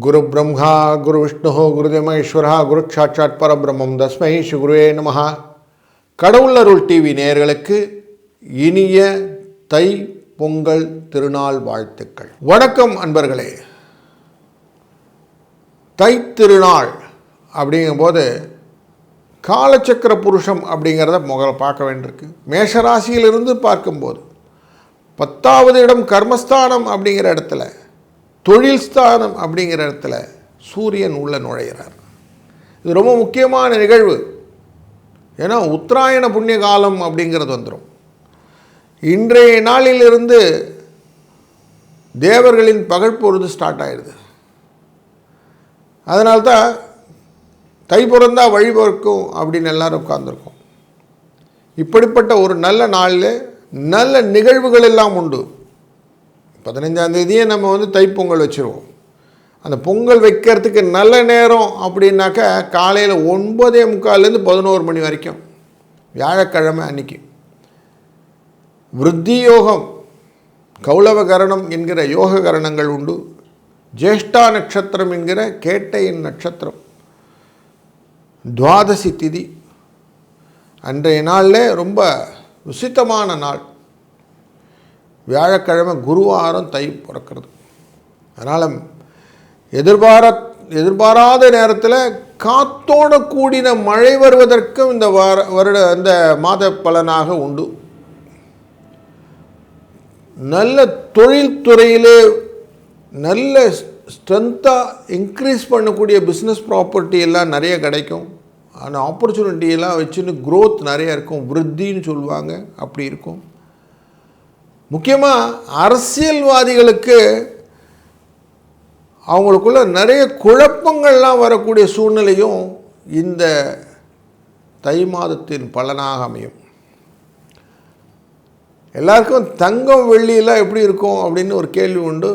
குரு பிரம்மா குரு விஷ்ணு குருதேவ ஈஸ்வரா குரு சாட்சாத் பரபிரம்மம் தஸ்மை ஸ்ரீ குருவே நமஹ. கடவுளருள் டிவி நேயர்களுக்கு இனிய தை பொங்கல் திருநாள் வாழ்த்துக்கள். வணக்கம் அன்பர்களே. தை திருநாள் அப்படிங்கும்போது காலச்சக்கர புருஷம் அப்படிங்கிறத முதல்ல பார்க்க வேண்டியிருக்கு. மேஷராசியிலிருந்து பார்க்கும்போது 10வது இடம் கர்மஸ்தானம் அப்படிங்கிற இடத்துல, தொழில் ஸ்தானம் அப்படிங்கிற இடத்துல சூரியன் உள்ள நுழைகிறார். இது ரொம்ப முக்கியமான நிகழ்வு. ஏன்னா உத்தராயண புண்ணிய காலம் அப்படிங்கிறது வந்துடும். இன்றைய நாளிலிருந்து தேவர்களின் பகல் பொழுது ஸ்டார்ட் ஆகிடுது. அதனால்தான் தை பிறந்தா வழி பிறக்கும் அப்படின்னு எல்லாரும் உட்கார்ந்துருக்கோம். இப்படிப்பட்ட ஒரு நல்ல நாளில் நல்ல நிகழ்வுகள் எல்லாம் உண்டு. 15ஆம் தேதியே நம்ம தைப்பொங்கல் வச்சுருவோம். அந்த பொங்கல் வைக்கிறதுக்கு நல்ல நேரம் அப்படின்னாக்கா காலையில் 9:45 11 மணி வரைக்கும், வியாழக்கிழமை அன்னைக்கு. விருத்தி யோகம், கௌளவ கரணம் என்கிற யோக கரணங்கள் உண்டு. ஜேஷ்டா நட்சத்திரம் என்கிற கேட்டையின் நட்சத்திரம், துவாதசி திதி. அன்றைய நாளில் ரொம்ப விசித்தமான நாள். வியாழக்கிழமை குருவாரம் தை பிறக்கிறது. அதனால் எதிர்பாராத நேரத்தில் காத்தோட கூடின மழை வருவதற்கும் இந்த மாத பலனாக உண்டு. நல்ல தொழில்துறையிலே நல்ல ஸ்ட்ரென்த்தாக இன்க்ரீஸ் பண்ணக்கூடிய பிஸ்னஸ் ப்ராப்பர்ட்டி எல்லாம் நிறைய கிடைக்கும். அந்த ஆப்பர்ச்சுனிட்டியெல்லாம் வச்சுன்னு க்ரோத் நிறையா இருக்கும். விருத்தின்னு சொல்லுவாங்க, அப்படி இருக்கும். முக்கியமாக அரசியல்வாதிகளுக்கு அவங்களுக்குள்ள நிறைய குழப்பங்கள்லாம் வரக்கூடிய சூழ்நிலையும் இந்த தை மாதத்தின் பலனாக அமையும். எல்லாருக்கும் தங்கம் வெள்ளியெல்லாம் எப்படி இருக்கும் அப்படின்னு ஒரு கேள்வி உண்டு.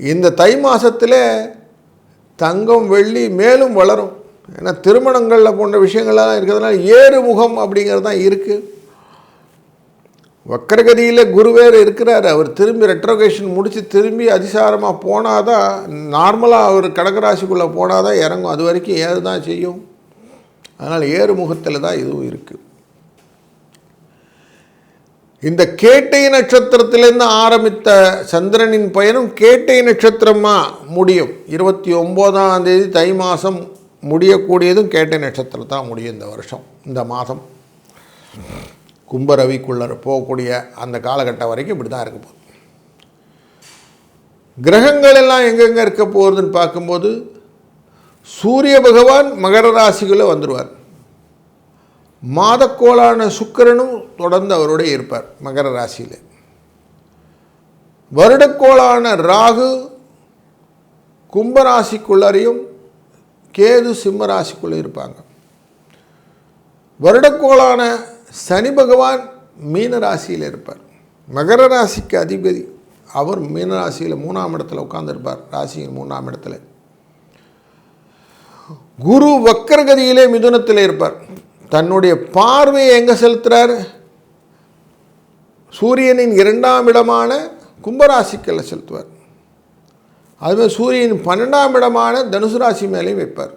இந்த தை மாதத்தில் தங்கம் வெள்ளி மேலும் வளரும். ஏன்னா திருமணங்களில் போன்ற விஷயங்கள்லாம் இருக்கிறதுனால ஏறுமுகம் அப்படிங்கிறது தான் இருக்குது. வக்கரகதியில் குருவேர் இருக்கிறார். அவர் திரும்பி ரெட்ரோகேஷன் முடித்து திரும்பி அதிசாரமாக போனால் தான், நார்மலாக அவர் கடகராசிக்குள்ளே போனால் தான் இறங்கும். அது வரைக்கும் ஏறு தான் செய்யும். அதனால் ஏறுமுகத்தில் தான் இதுவும் இருக்குது. இந்த கேட்டை நட்சத்திரத்திலேருந்து ஆரம்பித்த சந்திரனின் பயணம் கேட்டை நட்சத்திரமாக முடியும். 29ஆம் தேதி தை மாதம் முடியக்கூடியதும் கேட்டை நட்சத்திரத்தான் முடியும். இந்த வருஷம், இந்த மாதம் கும்பரவிக்குள்ளே போகக்கூடிய அந்த காலகட்டம் வரைக்கும் இப்படி தான் இருக்க போகுது. கிரகங்கள் எல்லாம் எங்கெங்கே இருக்க போகுதுன்னு பார்க்கும்போது, சூரிய பகவான் மகர ராசிக்குள்ளே வந்துடுவார். மாதக்கோளான சுக்கிரனும் தொடர்ந்து அவரோட இருப்பார் மகர ராசியில். வருடக்கோளான ராகு கும்பராசிக்குள்ளரையும் கேது சிம்ம ராசிக்குள்ளே இருப்பாங்க. வருடக்கோளான சனி பகவான் மீன ராசியில் இருப்பார். மகர ராசிக்கு அதிபதி அவர் மீன ராசியில் 3ஆம் இடத்துல உட்கார்ந்துருப்பார். ராசியின் 3ஆம் இடத்துல. குரு வக்கரகதியிலே மிதுனத்தில் இருப்பார். தன்னுடைய பார்வையை எங்கே செலுத்துகிறார்? சூரியனின் 2ஆம் இடமான கும்பராசிக்கில் செலுத்துவார். அதுமாதிரி சூரியன் 12ஆம் இடமான தனுசு ராசி மேலேயும் வைப்பார்.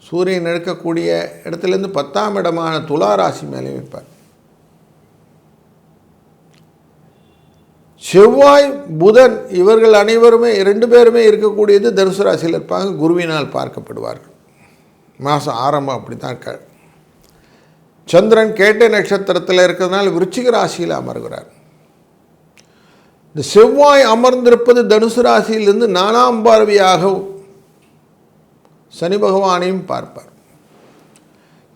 சூரியன் இருக்கக்கூடிய இடத்துலேருந்து 10ஆம் இடமான துலா ராசி மேலேயும் வைப்பார். செவ்வாய் புதன் இவர்கள் அனைவருமே 2 பேருமே இருக்கக்கூடியது தனுசு ராசியில் இருப்பாங்க. குருவினால் பார்க்கப்படுவார்கள். மாதம் ஆரம்பம் அப்படி தான் இருக்கார். சந்திரன் கேட்டை நட்சத்திரத்தில் இருக்கிறதுனால விருச்சிக ராசியில் அமர்கிறார். இந்த செவ்வாய் அமர்ந்திருப்பது தனுசு ராசியிலிருந்து 4ஆம் பார்வையாக சனி பகவானையும் பார்ப்பார்.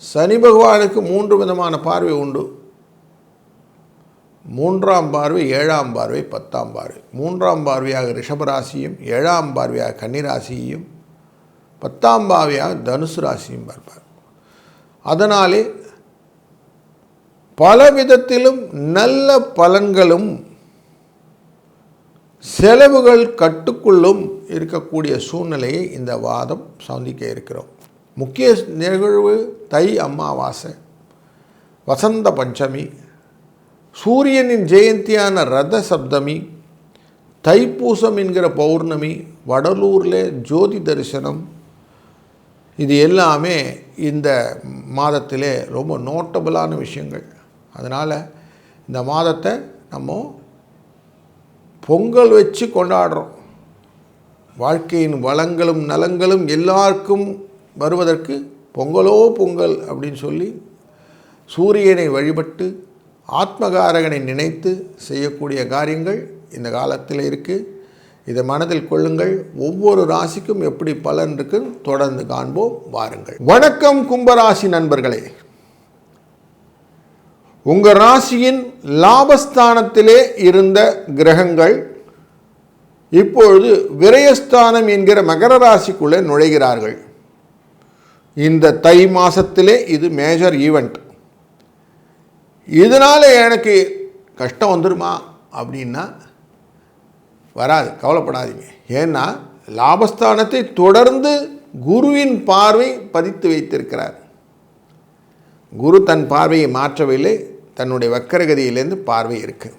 சனி பகவானுக்கு 3 விதமான பார்வை உண்டு. 3ஆம் பார்வை, 7ஆம் பார்வை, 10ஆம் பார்வை. 3ஆம் பார்வையாக ரிஷபராசியும், 7ஆம் பார்வையாக கன்னிராசியையும், 10ஆம் பார்வையாக தனுசு ராசியும் பார்ப்பார். அதனாலே பல விதத்திலும் நல்ல பலன்களும் செலவுகள் கட்டுக்குள்ளும் இருக்கக்கூடிய சூழ்நிலையை இந்த வாதம் சந்திக்க இருக்கிறோம். முக்கிய நிகழ்வு தை அமாவாசை, வசந்த பஞ்சமி, சூரியனின் ஜெயந்தியான ரத சப்தமி, தைப்பூசம் என்கிற பௌர்ணமி, வடலூரில் ஜோதி தரிசனம், இது எல்லாமே இந்த மாதத்திலே ரொம்ப நோட்டபுளான விஷயங்கள். அதனால் இந்த மாதத்தை நம்ம பொங்கல் வச்சு கொண்டாடுறோம். வாழ்க்கையின் வளங்களும் நலங்களும் எல்லாருக்கும் வருவதற்கு பொங்கலோ பொங்கல் அப்படின்னு சொல்லி சூரியனை வழிபட்டு ஆத்மகாரகனை நினைத்து செய்யக்கூடிய காரியங்கள் இந்த காலத்தில் இருக்குது. இதை மனதில் கொள்ளுங்கள். ஒவ்வொரு ராசிக்கும் எப்படி பலன் இருக்குன்னு தொடர்ந்து காண்போம். வாருங்கள். வணக்கம் கும்பராசி நண்பர்களே. உங்கள் ராசியின் லாபஸ்தானத்திலே இருந்த கிரகங்கள் இப்பொழுது விரயஸ்தானம் என்கிற மகர ராசிக்குள்ளே நுழைகிறார்கள். இந்த தை மாதத்திலே இது மேஜர் ஈவெண்ட். இதனால் எனக்கு கஷ்டம் வந்துடுமா அப்படின்னா வராது, கவலைப்படாதீங்க. ஏன்னா லாபஸ்தானத்தை தொடர்ந்து குருவின் பார்வை பதித்து வைத்திருக்கிறார். குரு தன் பார்வையை மாற்றவில்லை, தன்னுடைய வக்கரகதியிலேருந்து பார்வை இருக்குது.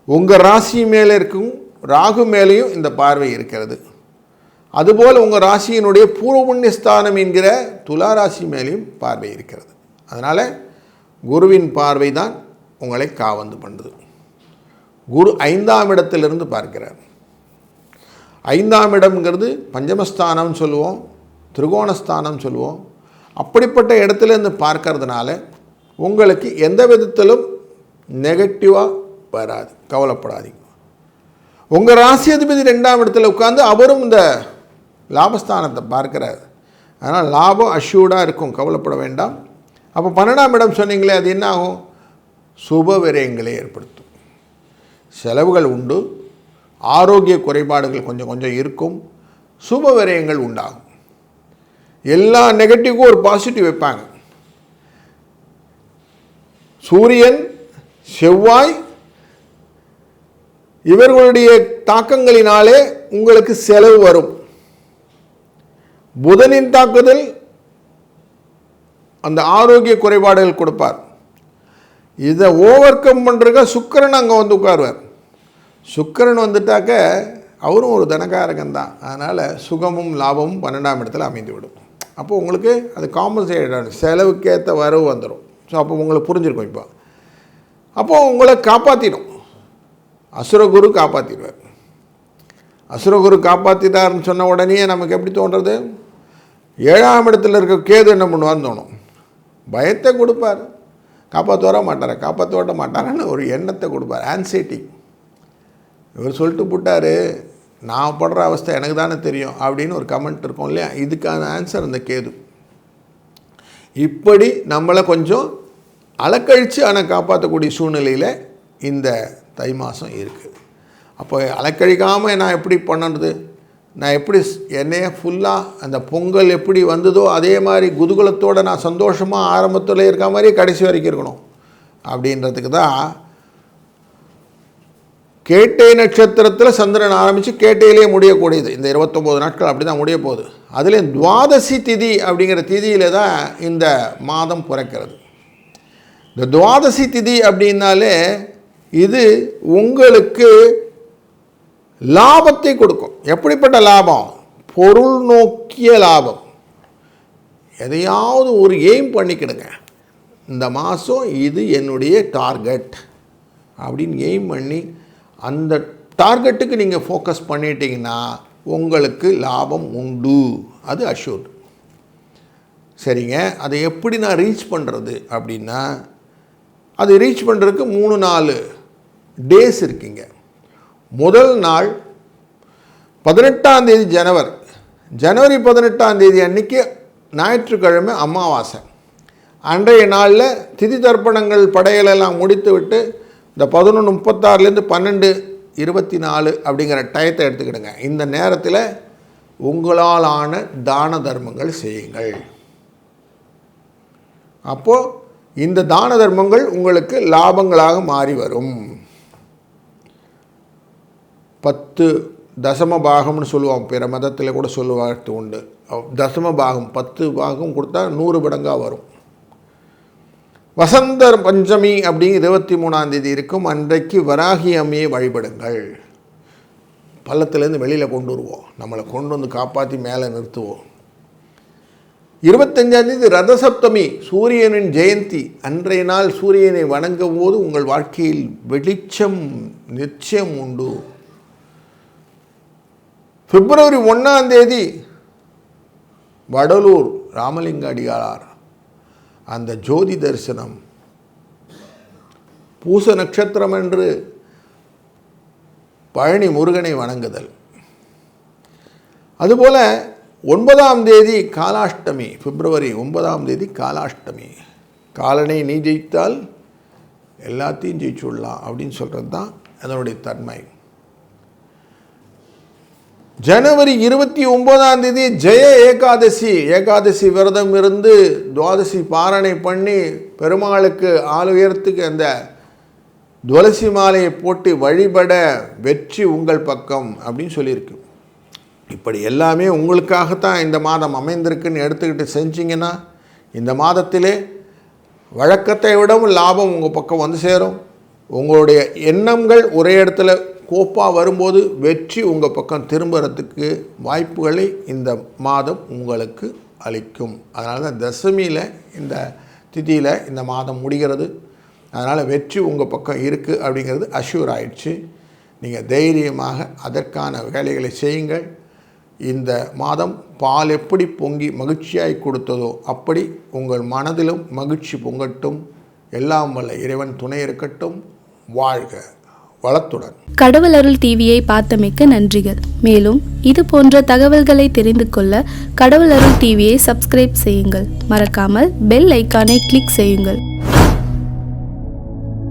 உங்கள் ராசி மேலே இருக்கும் ராகு மேலேயும் இந்த பார்வை இருக்கிறது. அதுபோல் உங்கள் ராசியினுடைய பூர்வ புண்ணியஸ்தானம் என்கிற துலா ராசி மேலேயும் பார்வை இருக்கிறது. அதனால் குருவின் பார்வை தான் உங்களை காவந்து பண்ணுது. குரு 5ஆம் இடத்திலிருந்து பார்க்கிறார். 5ஆம் இடம்ங்கிறது பஞ்சமஸ்தானம்னு சொல்லுவோம், திரிகோணஸ்தானம் சொல்லுவோம். அப்படிப்பட்ட இடத்துலேருந்து பார்க்கறதுனால உங்களுக்கு எந்த விதத்திலும் நெகட்டிவாக வராது, கவலைப்படாதீங்க. உங்கள் ராசி அதிபதி 2ஆம் இடத்துல உட்காந்து அவரும் இந்த லாபஸ்தானத்தை பார்க்கிறார். அதனால் லாபம் அஷ்யூர்டாக இருக்கும், கவலைப்பட வேண்டாம். அப்போ 12ஆம் இடம் சொன்னீங்களே, அது என்ன ஆகும்? சுப விரயங்களை ஏற்படுத்தும். செலவுகள் உண்டு, ஆரோக்கிய குறைபாடுகள் கொஞ்சம் கொஞ்சம் இருக்கும், சுப விரயங்கள் உண்டாகும். எல்லா நெகட்டிவ்க்கும் ஒரு பாசிட்டிவ் வைப்பாங்க. சூரியன், செவ்வாய் இவர்களுடைய தாக்கங்களினாலே உங்களுக்கு செலவு வரும். புதனின் தாக்குதல் அந்த ஆரோக்கிய குறைபாடுகள் கொடுப்பார். இதை ஓவர் கம் பண்ணுறக்க சுக்கிரன் அங்கே வந்து உட்காருவார். சுக்கிரன் வந்துட்டாக்க அவரும் ஒரு தனகாரகன் தான். அதனால் சுகமும் லாபமும் 12ஆம் இடத்துல அமைந்துவிடும். அப்போ உங்களுக்கு அது காம்பன்சேட், செலவுக்கேற்ற வரவு வந்துடும். ஸோ அப்போ உங்களுக்கு புரிஞ்சிருக்கும். அப்போது உங்களை காப்பாற்றிடும். அசுரகுரு காப்பாற்றிடுவார். அசுரகுரு காப்பாற்றிட்டார்னு சொன்ன உடனே நமக்கு எப்படி தோன்றது? 7ஆம் இடத்துல இருக்க கேது என்ன பண்ணுவார்னு தோணும். பயத்தை கொடுப்பார், காப்பாற்ற வர மாட்டார், காப்பாற்ற விட மாட்டாருன்னு ஒரு எண்ணத்தை கொடுப்பார், ஆன்சைட்டி. இவர் சொல்லிட்டு போட்டார், நான் படுற அவஸ்தை எனக்கு தானே தெரியும் அப்படின்னு ஒரு கமெண்ட் இருக்கும் இல்லையா? இதுக்கான ஆன்சர் அந்த கேது. இப்படி நம்மளை கொஞ்சம் அலக்கழித்து ஆனால் காப்பாற்றக்கூடிய சூழ்நிலையில் இந்த தை மாதம் இருக்குது. அப்போ அலக்கழிக்காமல் நான் எப்படி பண்ணுறது? நான் எப்படி என்னைய ஃபுல்லாக அந்த பொங்கல் எப்படி வந்ததோ அதே மாதிரி குதூகலத்தோடு நான் சந்தோஷமாக ஆரம்பத்தில் இருக்க மாதிரி கடைசி வரைக்கும் இருக்கணும் அப்படின்றதுக்கு தான் கேட்டை நட்சத்திரத்தில் சந்திரன் ஆரம்பித்து கேட்டையிலே முடியக்கூடியது. இந்த 29 நாட்கள் அப்படி தான் முடிய போகுது. அதுலேயும் துவாதசி திதி அப்படிங்கிற திதியில் தான் இந்த மாதம் பிறக்கிறது. இந்த துவாதசி திதி அப்படின்னாலே இது உங்களுக்கு லாபத்தை கொடுக்கும். எப்படிப்பட்ட லாபம்? பொருள் நோக்கிய லாபம். எதையாவது ஒரு எய்ம் பண்ணிக்கிடுங்க. இந்த மாதம் இது என்னுடைய டார்கெட் அப்படின்னு எய்ம் பண்ணி அந்த டார்கெட்டுக்கு நீங்கள் ஃபோக்கஸ் பண்ணிட்டீங்கன்னா உங்களுக்கு லாபம் உண்டு, அது அஷ்யூர்டு. சரிங்க, அதை எப்படி நான் ரீச் பண்ணுறது அப்படின்னா, அது ரீச் பண்ணுறதுக்கு 3-4 டேஸ் இருக்குங்க. முதல் நாள் 18ஆம் தேதி ஜனவரி 18ஆம் தேதி அன்றைக்கி ஞாயிற்றுக்கிழமை அமாவாசை. அன்றைய நாளில் திதி தர்ப்பணங்கள் படையலெல்லாம் முடித்து விட்டு இந்த 11:36லேருந்து 12:24 அப்படிங்கிற டயத்தை எடுத்துக்கிடுங்க. இந்த நேரத்தில் உங்களாலான தான தர்மங்கள் செய்யுங்கள். அப்போது இந்த தான தர்மங்கள் உங்களுக்கு லாபங்களாக மாறி வரும். 10 தசம பாகம்னு சொல்லுவோம், பிற மதத்தில் கூட சொல்லுவாட்டு உண்டு. தசம பாகம் 10 பாகம் கொடுத்தா 100 மடங்காக வரும். வசந்த பஞ்சமி அப்படிங்கிற 23ஆம் தேதி இருக்கும். அன்றைக்கு வராகி அம்மையை வழிபடுங்கள். பள்ளத்துலேருந்து வெளியில் கொண்டு வருவோம், நம்மளை கொண்டு வந்து காப்பாற்றி மேலே நிறுத்துவோம். 25 ரதசப்தமி, சூரியனின் ஜெயந்தி. அன்றைய நாள் சூரியனை வணங்கும் போது உங்கள் வாழ்க்கையில் வெளிச்சம் நிச்சயம் உண்டு. பிப்ரவரி 1 வடலூர் ராமலிங்க அடிகளார் அந்த ஜோதி தரிசனம். பூச நட்சத்திரம் என்று பழனி முருகனை வணங்குதல். அதுபோல் 9 காலாஷ்டமி, பிப்ரவரி 9 காலாஷ்டமி. காலனை நீ ஜெயித்தால் எல்லாத்தையும் ஜெயிச்சுடலாம் அப்படின்னு சொல்கிறது தான் அதனுடைய தன்மை. ஜனவரி 29 ஜெய ஏகாதசி. ஏகாதசி விரதம் இருந்து துவாதசி பாரணை பண்ணி பெருமாளுக்கு ஆளுயரத்துக்கு அந்த துளசி மாலையை போட்டு வழிபட வெற்றி உங்கள் பக்கம் அப்படின்னு சொல்லியிருக்கு. இப்படி எல்லாமே உங்களுக்காகத்தான் இந்த மாதம் அமைந்திருக்குன்னு எடுத்துக்கிட்டு செஞ்சிங்கன்னா இந்த மாதத்திலே வழக்கத்தை விடவும் லாபம் உங்கள் பக்கம் வந்து சேரும். உங்களுடைய எண்ணங்கள் ஒரே இடத்துல கோப்பாக வரும்போது வெற்றி உங்கள் பக்கம் திரும்புறதுக்கு வாய்ப்புகளை இந்த மாதம் உங்களுக்கு அளிக்கும். அதனால தான் தசமியில் இந்த திதியில் இந்த மாதம் முடிகிறது. அதனால் வெற்றி உங்கள் பக்கம் இருக்குது அப்படிங்கிறது அஷ்யூர் ஆயிடுச்சு. நீங்கள் தைரியமாக அதற்கான வேலைகளை செய்யுங்கள். இந்த மாதம் பால் எப்படி பொங்கி மகிழ்ச்சியாய் கொடுத்ததோ அப்படி உங்கள் மனதிலும் மகிழ்ச்சி பொங்கட்டும். எல்லாம் வல்ல இறைவன் துணை இருக்கட்டும். வாழ்க வளத்துடன். கடவுள் அருள் டிவியை பார்த்தமைக்கு நன்றிகள். மேலும் இது போன்ற தகவல்களை தெரிந்து கொள்ள கடவுள் அருள் டிவியை சப்ஸ்கிரைப் செய்யுங்கள். மறக்காமல் பெல் ஐக்கானை கிளிக் செய்யுங்கள்.